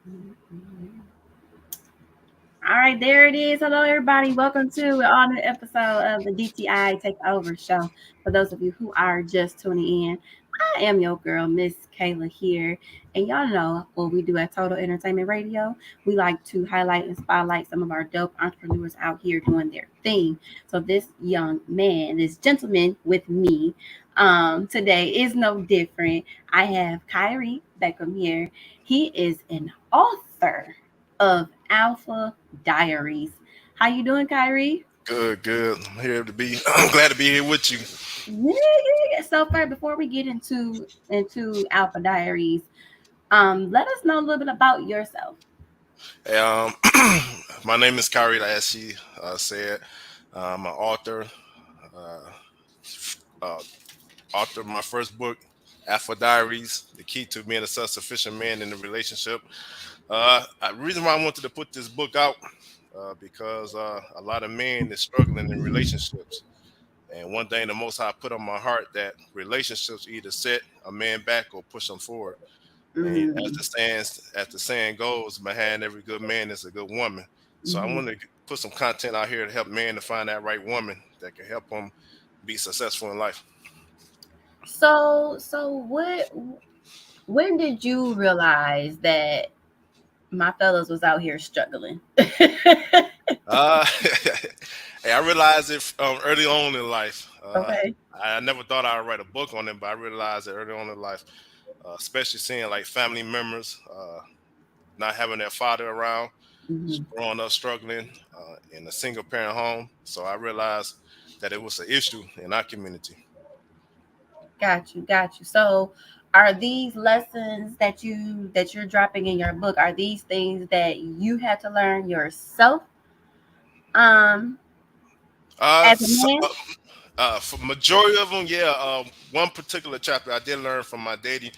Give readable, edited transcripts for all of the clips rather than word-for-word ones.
All right, there it is. Hello, everybody. Welcome to an episode of the DTI Takeover Show. For those of you who are just tuning in, I am your girl, Miss Kayla here. And y'all know what we do at Total Entertainment Radio. We like to highlight and spotlight some of our dope entrepreneurs out here doing their thing. So this young man, this gentleman with me today is no different. I have Khayree Beckem here. He is an author of Alpha Diaries. How you doing, Khayree? Good, good. I'm here to be. I'm glad to be here with you. Yeah. So far, before we get into Alpha Diaries, let us know a little bit about yourself. Hey, my name is Khayree, as she said. I'm an author. Uh, uh, Author of my first book, Alpha Diaries: The Key to Being a Self-Sufficient Man in a Relationship. The reason why I wanted to put this book out because a lot of men is struggling in relationships. And one thing the Most High put on my heart that relationships either set a man back or push him forward. And Mm, as the saying goes, behind every good man is a good woman. So I mhm. want to put some content out here to help men to find that right woman that can help them be successful in life. So what? When did you realize that my fellas was out here struggling? Uh, hey, I realized it early on in life. Okay. I never thought I would write a book on it, but I realized it early on in life, especially seeing like family members not having their father around, Mhm. growing up struggling in a single parent home. So I realized that it was an issue in our community. Got you. So, are these lessons that you're dropping in your book? Are these things that you had to learn yourself, um, Uh, as a so, man? for majority of them, yeah. One particular chapter I did learn from my dating,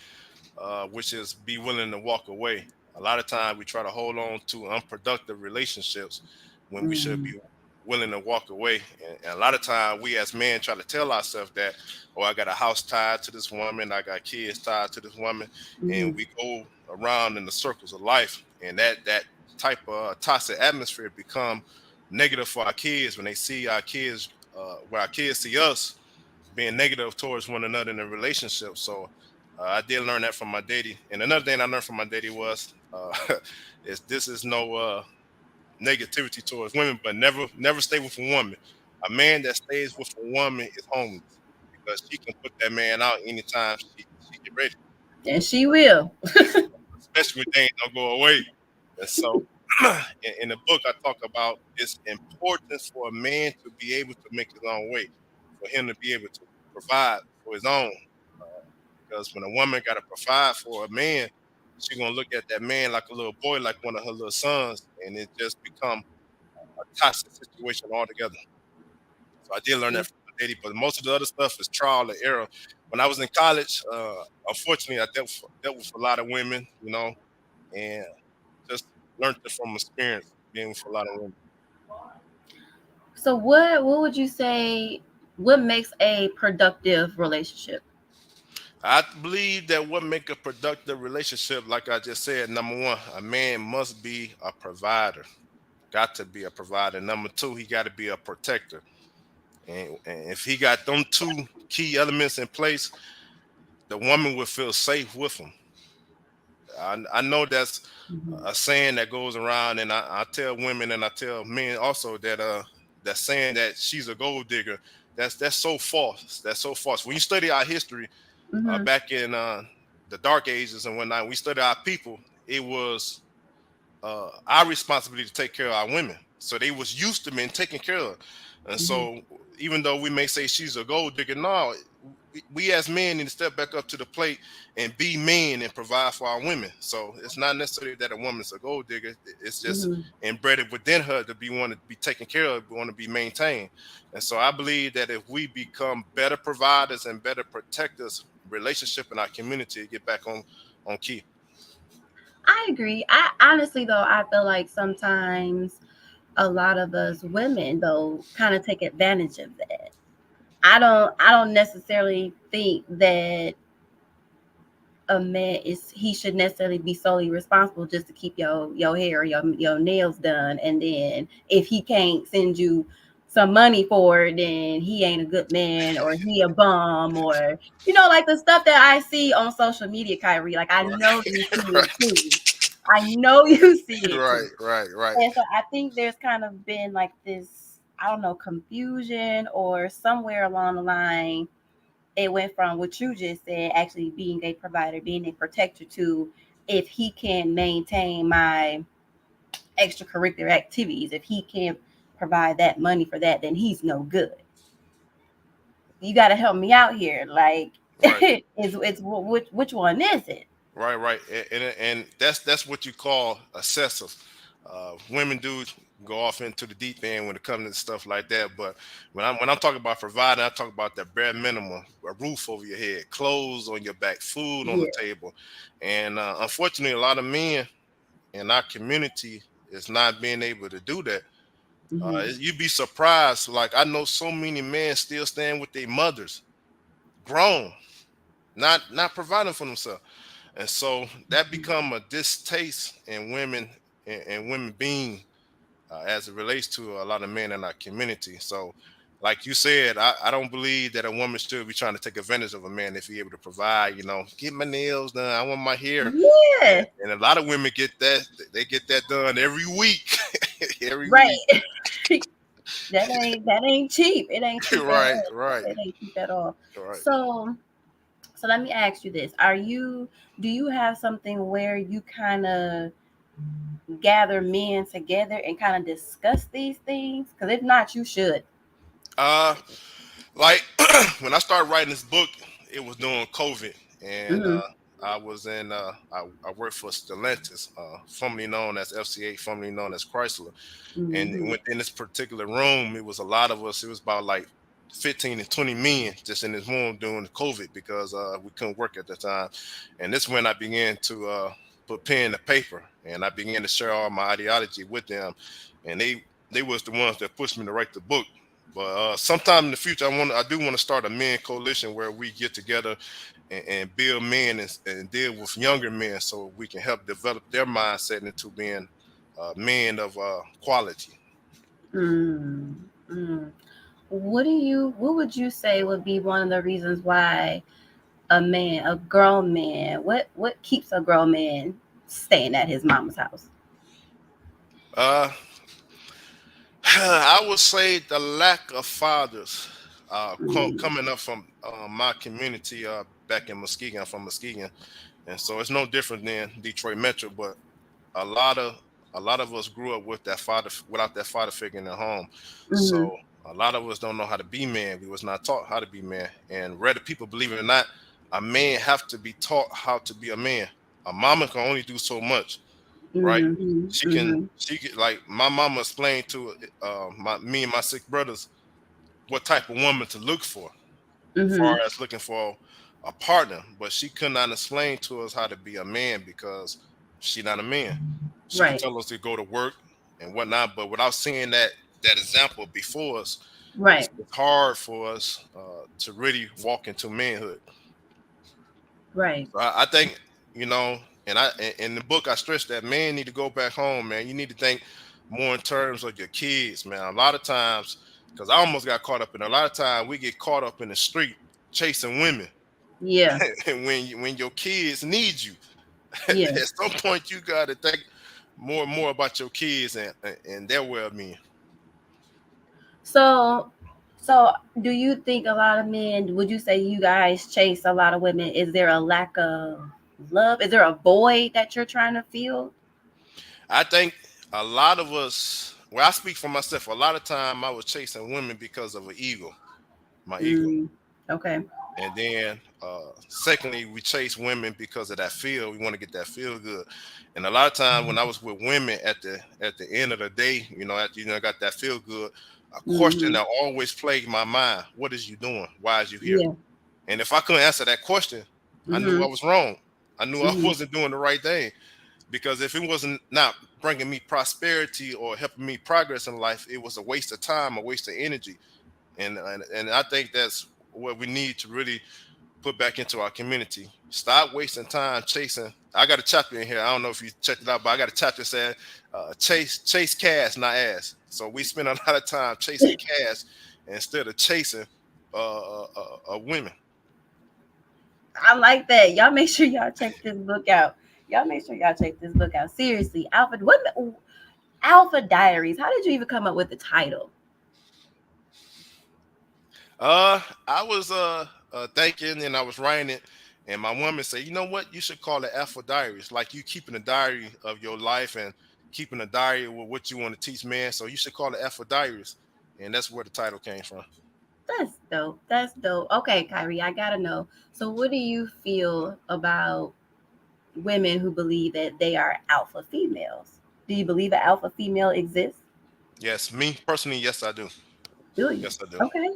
which is be willing to walk away. A lot of times we try to hold on to unproductive relationships when we should be Mm, willing to walk away. And a lot of times we as men try to tell ourselves that, oh, I got a house tied to this woman, I got kids tied to this woman, and mhm, we go around in the circles of life, and that type of toxic atmosphere become negative for our kids when they see our kids, where our kids see us being negative towards one another in a relationship. So I did learn that from my daddy. And another thing I learned from my daddy was is this is no negativity towards women, but never stay with a woman. A man that stays with a woman is homeless because she can put that man out anytime she get ready, and she will. especially when things don't go away. And so in the book, I talk about it's important for a man to be able to make his own way, for him to be able to provide for his own. Because when a woman got to provide for a man, she gonna look at that man like a little boy, like one of her little sons, and it just become a toxic situation altogether. So I did learn that from my daddy, but most of the other stuff is trial and error. When I was in college, unfortunately, I dealt with a lot of women, and just learned it from experience being with a lot of women. So, what would you say? What makes a productive relationship? I believe that what make a productive relationship, like I just said, number one, a man must be a provider. Got to be a provider. Number two, he got to be a protector. And if he got them two key elements in place, the woman will feel safe with him. I know that's Mhm, a saying that goes around, and I tell women and I tell men also that that saying that she's a gold digger, that's so false. That's so false. When you study our history, mhm, back in the dark ages and whatnot, we study our people. It was our responsibility to take care of our women. So they was used to men taking care of. And mhm. so even though we may say she's a gold digger, no, we as men need to step back up to the plate and be men and provide for our women. So it's not necessarily that a woman's a gold digger. It's just Mhm. embedded within her to be want to be taken care of, want to be maintained. And so I believe that if we become better providers and better protectors, relationship in our community get back on key. I agree. I honestly though, I feel like sometimes a lot of us women though kind of take advantage of that. I don't necessarily think that a man is he should necessarily be solely responsible just to keep your hair or your nails done, and then if he can't send you some money for it, then he ain't a good man or he a bum, or like the stuff that I see on social media, Kyrie. Like, I know you see it Right, too. I know you see it right, too. right, right, And so I think there's kind of been like this, I don't know, confusion, or somewhere along the line it went from what you just said, actually being a provider, being a protector, to if he can maintain my extracurricular activities, if he can't provide that money for that, then he's no good. You got to help me out here. Like, right. it's which one is it? Right, right, and that's what you call excessive. Women do go off into the deep end when it comes to stuff like that. But when I'm talking about providing, I talk about the bare minimum: a roof over your head, clothes on your back, food on the Yeah. table. And unfortunately, a lot of men in our community is not being able to do that. Hmm. You'd be surprised. Like, I know so many men still staying with their mothers, grown, not providing for themselves. And so that become a distaste in women, and women being, as it relates to a lot of men in our community. So, like you said, I don't believe that a woman should be trying to take advantage of a man if he able to provide. Get my nails done. I want my hair. And, Yeah. and a lot of women get that. They get that done every week, every week. Right. That ain't cheap. It ain't cheap at Right, all. right, It ain't cheap at all. right. So let me ask you this. Do you have something where you kind of gather men together and kind of discuss these things? Because if not, you should. Uh, like when I started writing this book, it was during COVID, and Mm-hmm. I was in. I worked for Stellantis, formerly known as FCA, formerly known as Chrysler. And Mm-hmm. within this particular room, it was a lot of us. It was about like 15 to 20 men just in this room during the COVID, because we couldn't work at the time. And this when I began to put pen to paper, and I began to share all my ideology with them. And they was the ones that pushed me to write the book. But sometime in the future, I do want to start a men coalition where we get together and build men, and deal with younger men, so we can help develop their mindset into being men of quality. Mm-hmm. What would you say would be one of the reasons why a grown man, what keeps a grown man staying at his mama's house? Uh, I would say the lack of fathers Mm-hmm. coming up from my community back in Muskegon. I'm from Muskegon, and so it's no different than Detroit Metro. But a lot of a lot of us grew up with that father, without that father figure in the home. So Mm-hmm. a lot of us don't know how to be man. We was not taught how to be man, and rather people, believe it or not, a man have to be taught how to be a man. A mama can only do so much, right? Mm-hmm. She can like my mama explained to my me and my six brothers what type of woman to look for, far Mm-hmm. as looking for a partner, but she could not explain to us how to be a man because she not a man. She could Right. tell us to go to work and whatnot, but without seeing that example before us, Right. it's hard for us to really walk into manhood. Right. So I think, and in the book I stress that men need to go back home, man. You need to think more in terms of your kids, man. A lot of times, because I almost got caught up in a lot of time, we get caught up in the street chasing women, Yeah. and when your kids need you, at Yeah. some point you got to think more and more about your kids and their well-being. So, so do you think a lot of men, would you say you guys chase a lot of women? Is there a lack of love? Is there a void that you're trying to fill? I think a lot of us, well, I speak for myself. A lot of time I was chasing women because of an ego, my ego. Mm, okay. And then, secondly, we chase women because of that feel. We want to get that feel good. And a lot of times, when I was with women at the end of the day, after I got that feel good, a question Mm-hmm. that always plagued my mind: What is you doing? Why is you here? Yeah. And if I couldn't answer that question, I knew Mm-hmm. I was wrong. I knew I Mm-hmm. wasn't doing the right thing, because if it wasn't not bringing me prosperity or helping me progress in life, it was a waste of time, a waste of energy. And I think that's what we need to really put back into our community. Stop wasting time chasing. I got a chapter in here. I don't know if you checked it out, but I got a chapter saying chase cash, not ass. So we spend a lot of time chasing cash instead of chasing women. I like that. Y'all make sure y'all check this book out. Y'all make sure y'all check this book out. Seriously, Alpha Diaries. How did you even come up with the title? I was thinking and I was writing it, and my woman said, "You know what? You should call it Alpha Diaries. Like you keeping a diary of your life and keeping a diary with what you want to teach men. So you should call it Alpha Diaries." And that's where the title came from. That's dope. That's dope. Okay, Kyrie, I gotta know. So, what do you feel about women who believe that they are alpha females? Do you believe an alpha female exists? Yes, me personally, yes, I do. Do you? Yes, I do. Okay.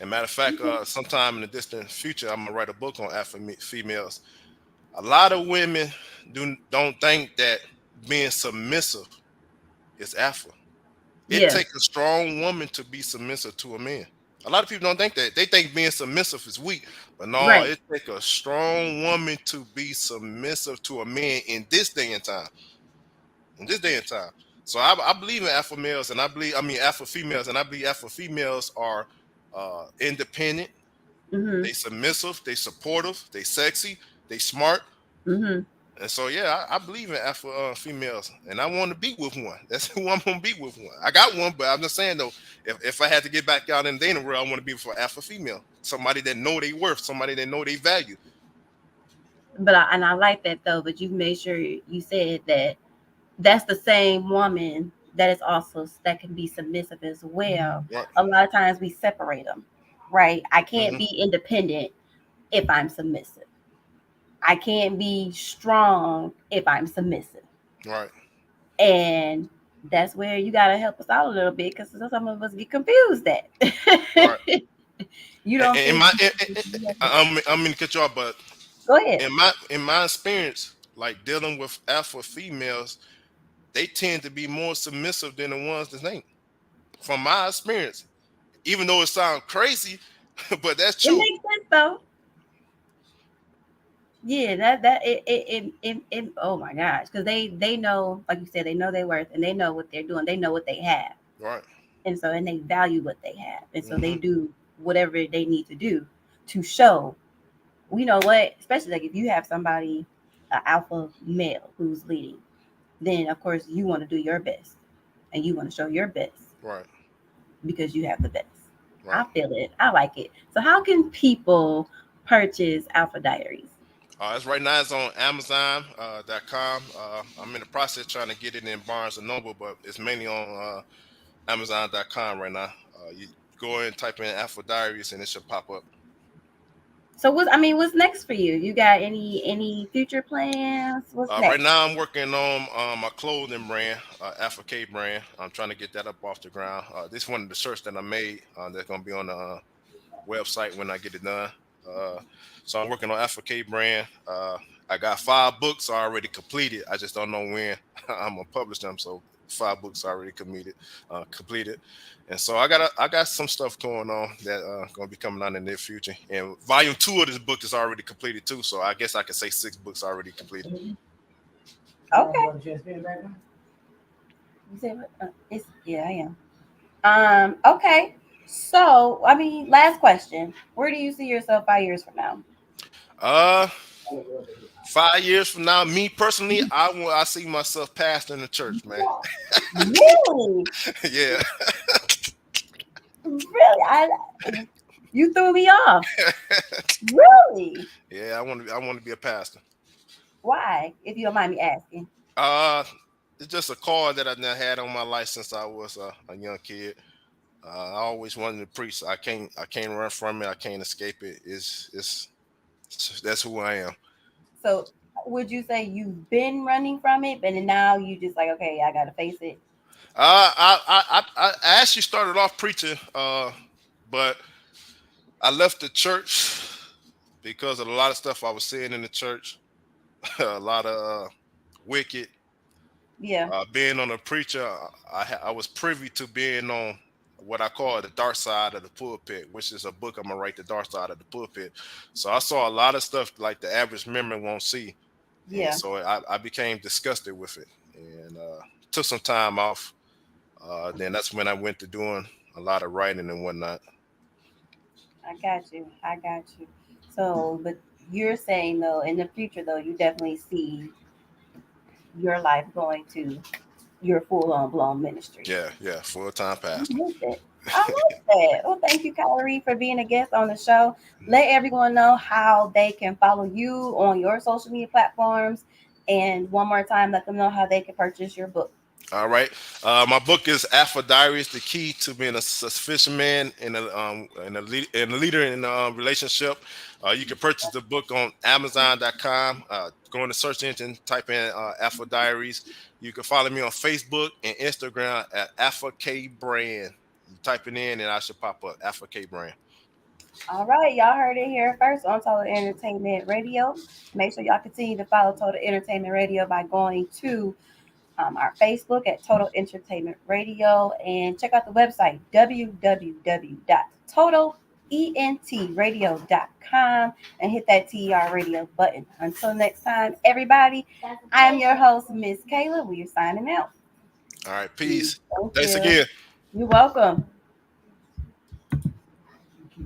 And matter of fact, Okay. sometime in the distant future, I'm gonna write a book on alpha females. A lot of women don't think that being submissive is alpha. It Yeah. takes a strong woman to be submissive to a man. A lot of people don't think that. They think being submissive is weak, but no, Right. it takes a strong woman to be submissive to a man in this day and time. In this day and time. So I believe in alpha males, and I mean alpha females, and I believe alpha females are independent. Mhm. They submissive. They supportive. They sexy. They smart. Mhm. And so, yeah, I believe in alpha females, and I want to be with one. That's who I'm gonna be with one. I got one, but I'm just saying though, if I had to get back out in the dating world, I want to be for alpha female, somebody that know they worth, somebody that know they value. And I like that though. But you made sure you said that that's the same woman that is also that can be submissive as well. Right. A lot of times we separate them, right? I can't Hmm. be independent if I'm submissive. I can't be strong if I'm submissive. Right. And that's where you got to help us out a little bit because some of us get confused at. Right. You don't In think. my, I'm gonna cut you off, but Go ahead. in my experience, like dealing with alpha females, they tend to be more submissive than the ones that ain't. From my experience, even though it sounds crazy, but that's It true. makes sense though. Yeah, it oh my gosh, because they know, like you said, they know their worth and they know what they're doing. They know what they have, Right. and they value what they have, and so they Hmm. do whatever they need to do to show. You know what? Especially like if you have somebody, an alpha male who's leading, then of course you want to do your best and you want to show your best Right. because you have the best. I Right. feel it. I like it. So how can people purchase Alpha Diaries? It's right now. It's on Amazon.com. I'm in the process trying to get it in Barnes and Noble, but it's mainly on Amazon.com right now. You go in, type in Alpha Diaries, and it should pop up. So what's next for you? You got any future plans? What's Right next? now, I'm working on my clothing brand, Alpha K brand. I'm trying to get that up off the ground. This is one of the shirts that I made that's going to be on the website when I get it done. Uh, so I'm working on Alpha K brand. I got 5 books already completed. I just don't know when I'm gonna publish them. So 5 books already completed, and so I got some stuff going on that gonna be coming out in the near future. And volume 2 of this book is already completed too. So I guess I could say 6 books already completed. Okay. You say what? It's yeah, I am. Okay. So I mean, last question. Where do you see yourself 5 years from now? Uh, 5 years from now, me personally, I see myself pastoring the church, man. Really? Yeah. Really? You threw me off. Really? Yeah, I want to be a pastor. Why? If you don't mind me asking. Uh, it's just a call that I done had on my life since I was a young kid. I always wanted to preach. I can't run from it. I can't escape it. That's who I am. So would you say you've been running from it, but now you just like, okay, I gotta face it? I actually started off preaching, but I left the church because of a lot of stuff I was seeing in the church. A lot of wicked. Yeah. Being on a preacher, I was privy to being on what I call the dark side of the pulpit, which is a book I'm gonna write, the dark side of the pulpit. So I saw a lot of stuff like the average member won't see, and Yeah, so I became disgusted with it, and took some time off. Then that's when I went to doing a lot of writing and whatnot. I got you. I got you. So, but you're saying though, in the future though, you definitely see your life going to your full on blown ministry. Yeah, yeah, full time I pastor. like that. I like that. Well, thank you, Khayree, for being a guest on the show. Let everyone know how they can follow you on your social media platforms. And one more time, let them know how they can purchase your book. All right. My book is Alpha Diaries: The Key to Being a Sufficient Man and a leader in a relationship. You can purchase the book on Amazon.com. Go in the search engine, type in Alpha Diaries. You can follow me on Facebook and Instagram at Alpha K Brand. You type it in, and I should pop up Alpha K Brand. All right, y'all heard it here first on Total Entertainment Radio. Make sure y'all continue to follow Total Entertainment Radio by going to our Facebook at Total Entertainment Radio and check out the website www.totalentradio.com and hit that TER radio button. Until next time, everybody, I'm your host, Miss Kayla. We are signing out. All right. Peace. Thank Thanks you. again. You're welcome.